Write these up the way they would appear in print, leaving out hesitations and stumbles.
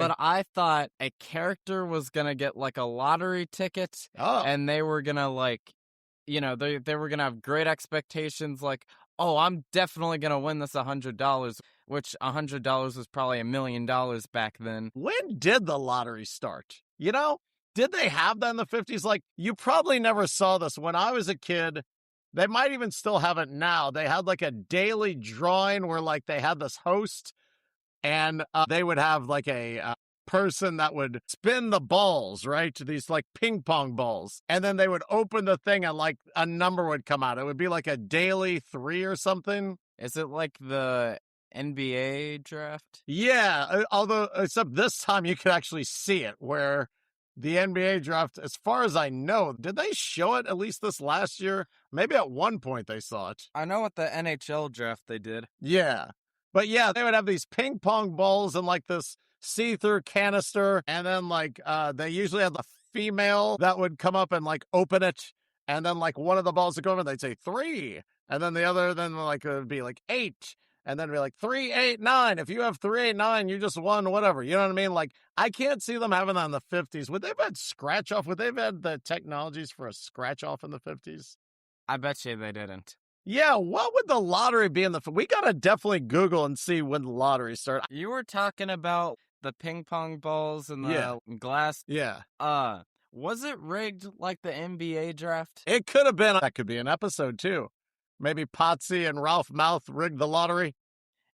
But I thought a character was gonna get like a lottery ticket, Oh, and they were gonna they were gonna have great expectations, like, oh, I'm definitely gonna win this $100, which $100 was probably $1,000,000 back then. when did the lottery start? Did they have that in the 50s? Like, you probably never saw this when I was a kid. They might even still have it now. They had like a daily drawing where like they had this host and they would have like a person that would spin the balls, right? These like ping pong balls. And then they would open the thing and like a number would come out. It would be like a daily 3 or something. Is it like the NBA draft? Yeah. Although, except this time you could actually see it where the NBA draft, as far as I know, did they show it at least this last year? Maybe at one point they saw it. I know what the NHL draft they did. Yeah. But yeah, they would have these ping pong balls and like this see-through canister. And then like they usually had the female that would come up and like open it. And then like one of the balls would go over, they'd say 3. And then the other, then like it would be like 8. And then it'd be like 3, 8, 9. If you have 3, 8, 9, you just won, whatever. You know what I mean? Like, I can't see them having that in the 50s. Would they have had scratch off? Would they have had the technologies for a scratch off in the 50s? I bet you they didn't. Yeah, what would the lottery be in the... We gotta definitely Google and see when the lottery started. You were talking about the ping pong balls and the glass. Yeah. Was it rigged like the NBA draft? It could have been. That could be an episode, too. Maybe Potsie and Ralph Mouth rigged the lottery?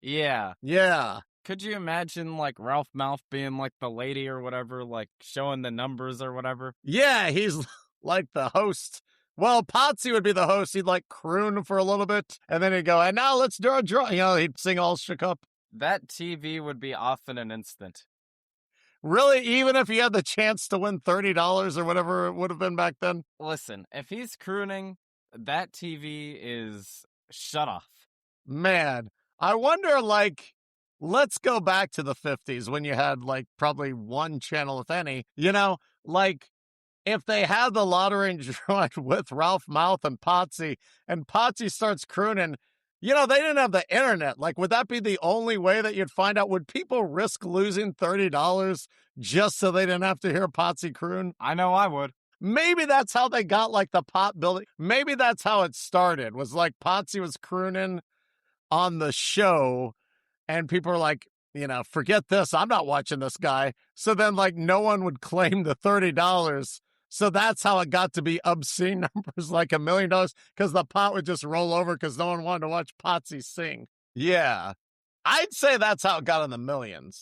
Yeah. Yeah. Could you imagine, like, Ralph Mouth being, like, the lady or whatever, like, showing the numbers or whatever? Yeah, he's like the host. Well, Potsie would be the host. He'd, like, croon for a little bit, and then he'd go, and now let's do a draw. He'd sing all shook up. That TV would be off in an instant. Really? Even if he had the chance to win $30 or whatever it would have been back then? Listen, if he's crooning, that TV is shut off. Man, I wonder, like, let's go back to the 50s when you had, like, probably one channel, if any. Like, if they had the lottery drawing with Ralph Mouth and Potsie starts crooning, they didn't have the internet. Like, would that be the only way that you'd find out? Would people risk losing $30 just so they didn't have to hear Potsie croon? I know I would. Maybe that's how they got, like, the pot building. Maybe that's how it started, was like Potsie was crooning on the show, and people are like, forget this. I'm not watching this guy. So then, like, no one would claim the $30. So that's how it got to be obscene numbers, like $1 million, because the pot would just roll over because no one wanted to watch Potsie sing. Yeah. I'd say that's how it got in the millions.